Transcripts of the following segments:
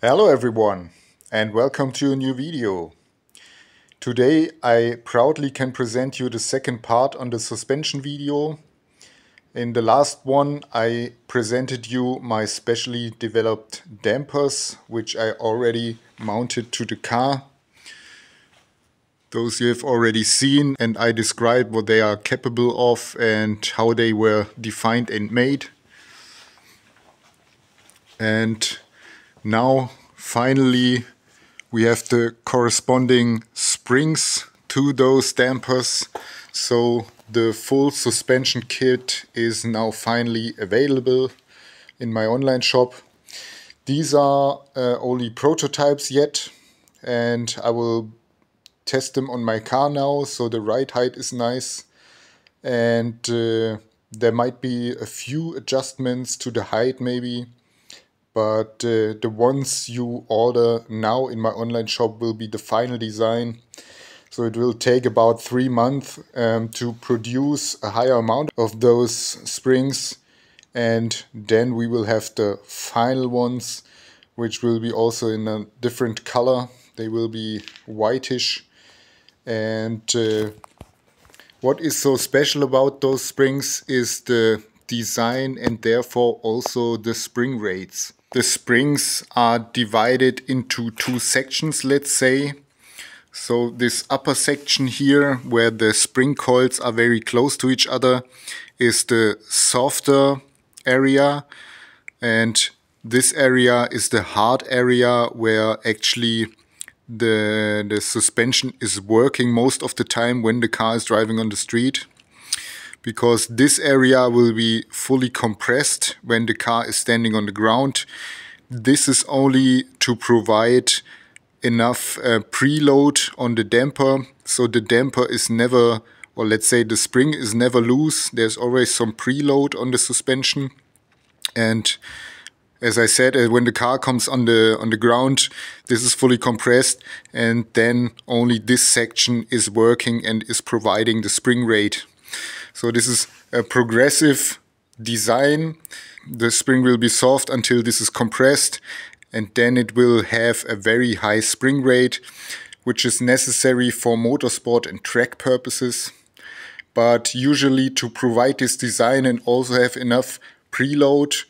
Hello everyone and welcome to a new video. Today I proudly can present you the second part on the suspension video. In the last one I presented you my specially developed dampers which I already mounted to the car. Those you have already seen, and I described what they are capable of and how they were defined and made. And now finally we have the corresponding springs to those dampers, so the full suspension kit is now finally available in my online shop. These are only prototypes yet, and I will test them on my car now, so the ride height is nice, and there might be a few adjustments to the height maybe. But the ones you order now in my online shop will be the final design. So it will take about 3 months to produce a higher amount of those springs. And then we will have the final ones, which will be also in a different color. They will be whitish. And what is so special about those springs is the design and therefore also the spring rates. The springs are divided into two sections, let's say. So this upper section here, where the spring coils are very close to each other, is the softer area, and this area is the hard area where actually the suspension is working most of the time when the car is driving on the street. Because this area will be fully compressed when the car is standing on the ground. This is only to provide enough preload on the damper, so the damper is never, or let's say the spring is never loose. There's always some preload on the suspension. And as I said, when the car comes on the ground, this is fully compressed, and then only this section is working and is providing the spring rate. So this is a progressive design. The spring will be soft until this is compressed, and then it will have a very high spring rate, which is necessary for motorsport and track purposes. But usually to provide this design and also have enough preload,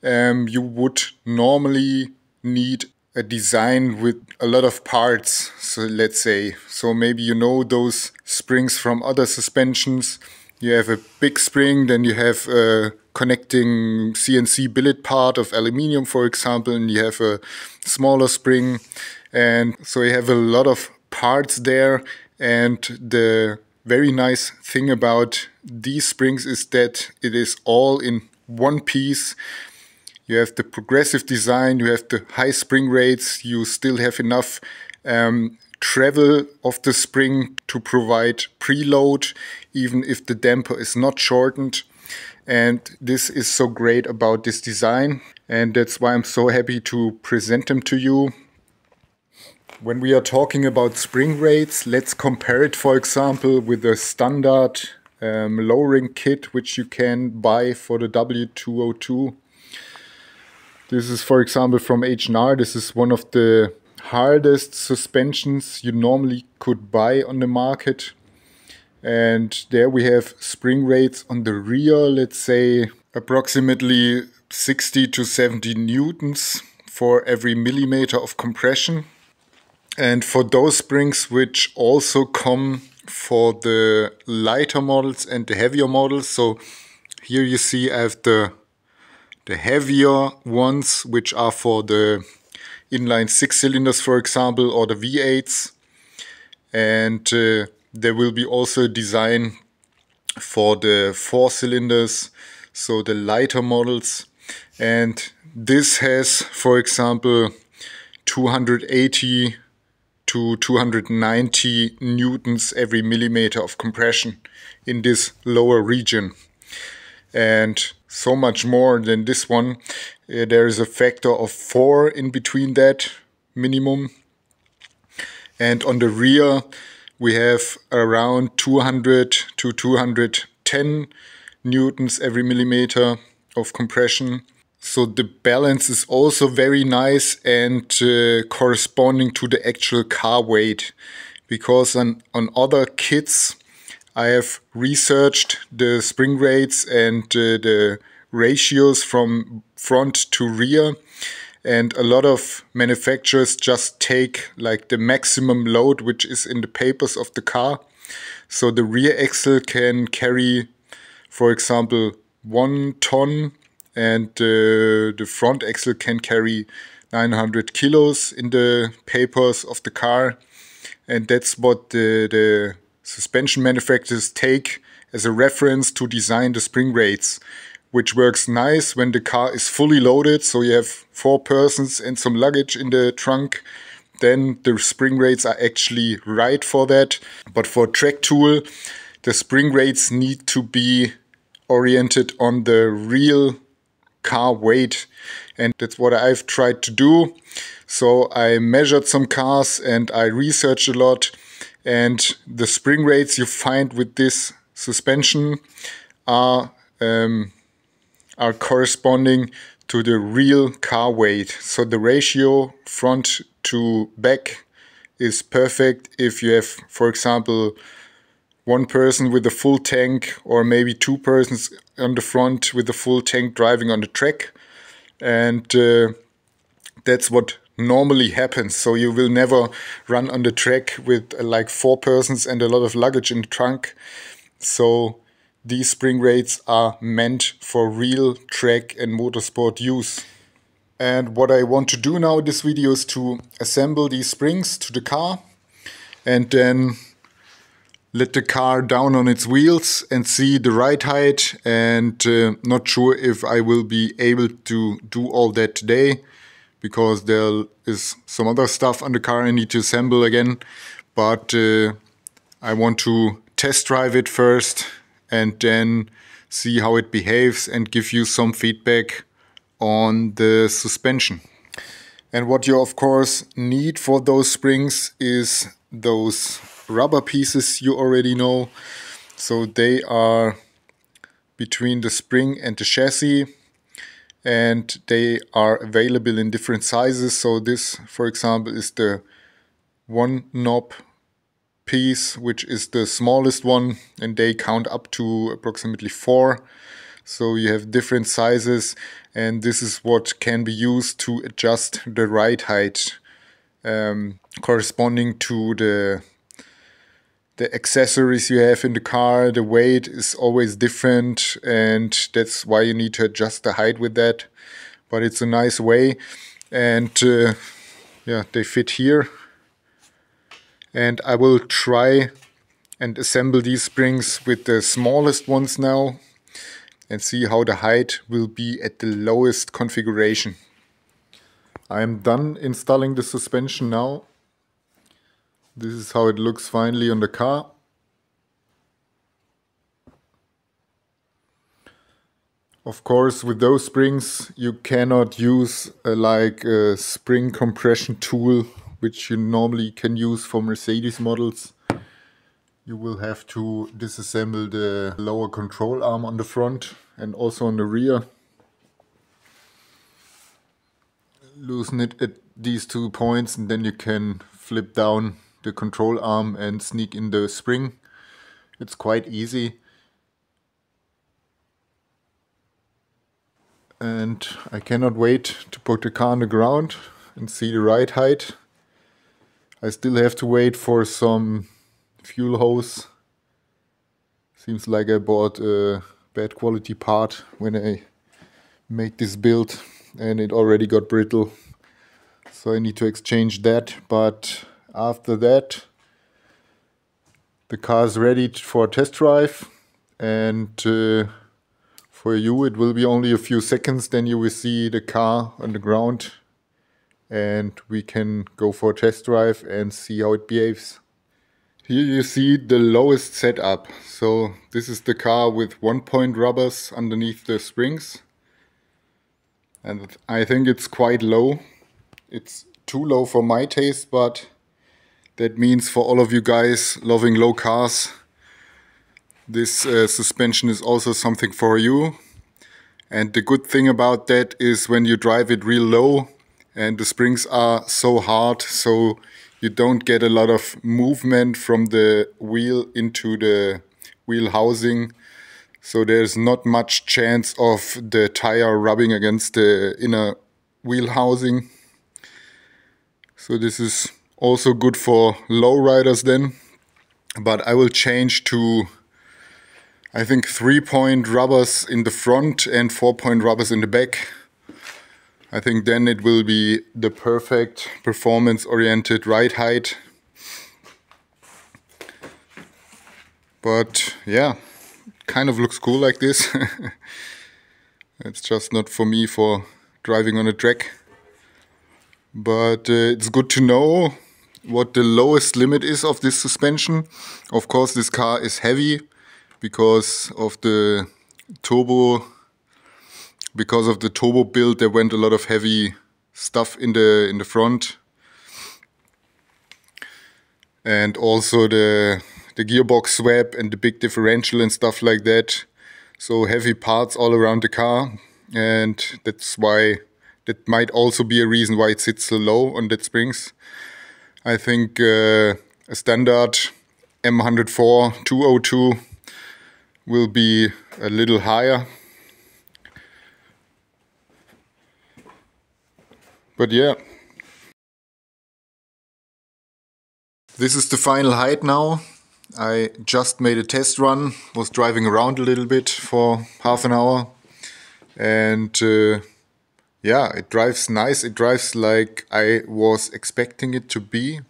you would normally need a design with a lot of parts. So let's say, so maybe you know those springs from other suspensions. You have a big spring, then you have a connecting CNC billet part of aluminium, for example, and you have a smaller spring. And so you have a lot of parts there. And the very nice thing about these springs is that it is all in one piece. You have the progressive design, you have the high spring rates, you still have enough travel of the spring to provide preload, even if the damper is not shortened. And this is so great about this design, and that's why I'm so happy to present them to you. When we are talking about spring rates, let's compare it, for example, with the standard lowering kit which you can buy for the W202. This is, for example, from H&R. This is one of the hardest suspensions you normally could buy on the market. And there we have spring rates on the rear, let's say approximately 60 to 70 newtons for every millimeter of compression. And for those springs which also come for the lighter models and the heavier models, so here you see I have the heavier ones, which are for the inline 6 cylinders, for example, or the V8s. And there will be also a design for the 4 cylinders, so the lighter models. And this has, for example, 280 to 290 newtons every millimeter of compression in this lower region. And so much more than this one. There is a factor of 4 in between that minimum. And on the rear we have around 200 to 210 newtons every millimeter of compression. So the balance is also very nice and corresponding to the actual car weight. Because on other kits I have researched the spring rates and the ratios from front to rear. And a lot of manufacturers just take like the maximum load which is in the papers of the car. So the rear axle can carry, for example, 1 ton, and the front axle can carry 900 kilos in the papers of the car. And that's what the suspension manufacturers take as a reference to design the spring rates, which works nice when the car is fully loaded. So you have 4 persons and some luggage in the trunk. Then the spring rates are actually right for that. But for Tracktool, the spring rates need to be oriented on the real car weight. And that's what I've tried to do. So I measured some cars and I researched a lot. And the spring rates you find with this suspension are corresponding to the real car weight. So the ratio front to back is perfect if you have, for example, 1 person with a full tank, or maybe 2 persons on the front with a full tank driving on the track. And that's what normally happens. So you will never run on the track with like 4 persons and a lot of luggage in the trunk. So these spring rates are meant for real track and motorsport use. And what I want to do now in this video is to assemble these springs to the car and then let the car down on its wheels and see the ride height. And not sure if I will be able to do all that today, because there is some other stuff on the car I need to assemble again. But I want to test drive it first and then see how it behaves and give you some feedback on the suspension. And what you of course need for those springs is those rubber pieces you already know. So they are between the spring and the chassis, and they are available in different sizes. So this, for example, is the 1 knob piece, which is the smallest one, and they count up to approximately 4. So you have different sizes, and this is what can be used to adjust the ride height corresponding to the accessories you have in the car. The weight is always different, and that's why you need to adjust the height with that. But it's a nice way, and yeah, they fit here. And I will try and assemble these springs with the smallest ones now and see how the height will be at the lowest configuration. I am done installing the suspension now. This is how it looks finally on the car. Of course, with those springs you cannot use a spring compression tool, which you normally can use for Mercedes models. You will have to disassemble the lower control arm on the front and also on the rear. Loosen it at these 2 points, and then you can flip down the control arm and sneak in the spring. It's quite easy. And I cannot wait to put the car on the ground and see the ride height. I still have to wait for some fuel hose. Seems like I bought a bad quality part when I made this build, and it already got brittle. So I need to exchange that. But after that, the car is ready for a test drive, and for you it will be only a few seconds, then you will see the car on the ground and we can go for a test drive and see how it behaves. Here you see the lowest setup. So this is the car with 1-point rubbers underneath the springs, and I think it's quite low. It's too low for my taste, but that means for all of you guys loving low cars, this suspension is also something for you. And the good thing about that is when you drive it real low and the springs are so hard, so you don't get a lot of movement from the wheel into the wheel housing. So there's not much chance of the tire rubbing against the inner wheel housing. So this is also good for low riders then. But I will change to, I think, 3-point rubbers in the front and 4-point rubbers in the back. I think then it will be the perfect performance-oriented ride height. But yeah, kind of looks cool like this. It's just not for me for driving on a track. But it's good to know what the lowest limit is of this suspension. Of course, this car is heavy because of the turbo. Because of the turbo build, there went a lot of heavy stuff in the front, and also the gearbox swap and the big differential and stuff like that. So heavy parts all around the car, and that's why that might also be a reason why it sits so low on that springs. I think a standard M104 202 will be a little higher. But yeah, this is the final height now. I just made a test run, was driving around a little bit for half an hour, and yeah, it drives nice. It drives like I was expecting it to be,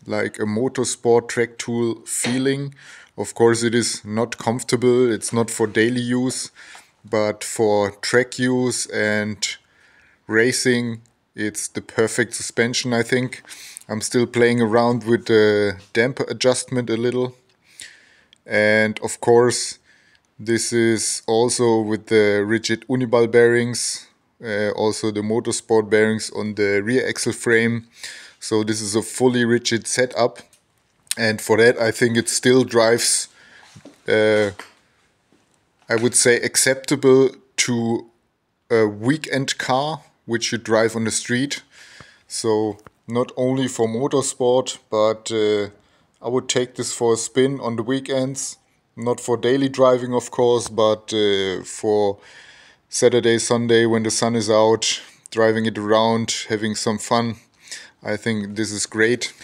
like a Motorsport Tracktool feeling. Of course, it is not comfortable. It's not for daily use, but for track use and racing, it's the perfect suspension, I think. I'm still playing around with the damper adjustment a little. And of course, this is also with the rigid uniball bearings, also the Motorsport bearings on the rear axle frame. So this is a fully rigid setup. And for that, I think it still drives, I would say, acceptable to a weekend car which you drive on the street. So not only for motorsport, but I would take this for a spin on the weekends. Not for daily driving, of course, but for Saturday, Sunday when the sun is out, driving it around, having some fun. I think this is great.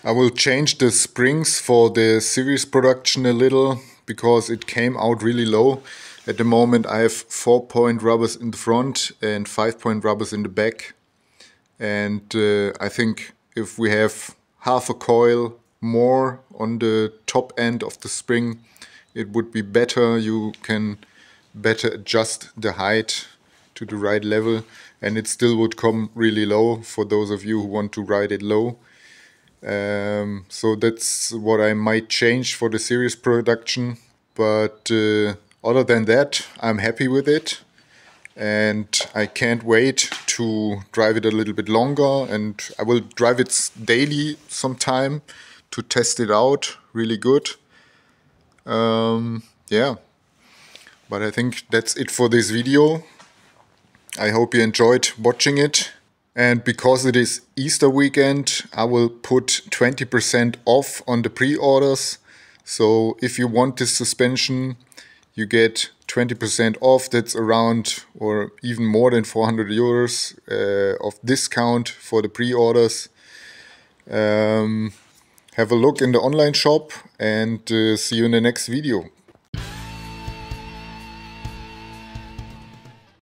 I will change the springs for the series production a little because it came out really low. At the moment I have 4-point rubbers in the front and 5-point rubbers in the back. And I think if we have half a coil more on the top end of the spring, it would be better. You can better adjust the height to the right level, and it still would come really low for those of you who want to ride it low. So that's what I might change for the series production. But other than that, I'm happy with it, and I can't wait to drive it a little bit longer, and I will drive it daily sometime to test it out really good. Yeah, but I think that's it for this video. I hope you enjoyed watching it. And because it is Easter weekend, I will put 20% off on the pre-orders. So if you want this suspension, you get 20% off. That's around or even more than 400 euros of discount for the pre-orders. Have a look in the online shop, and see you in the next video.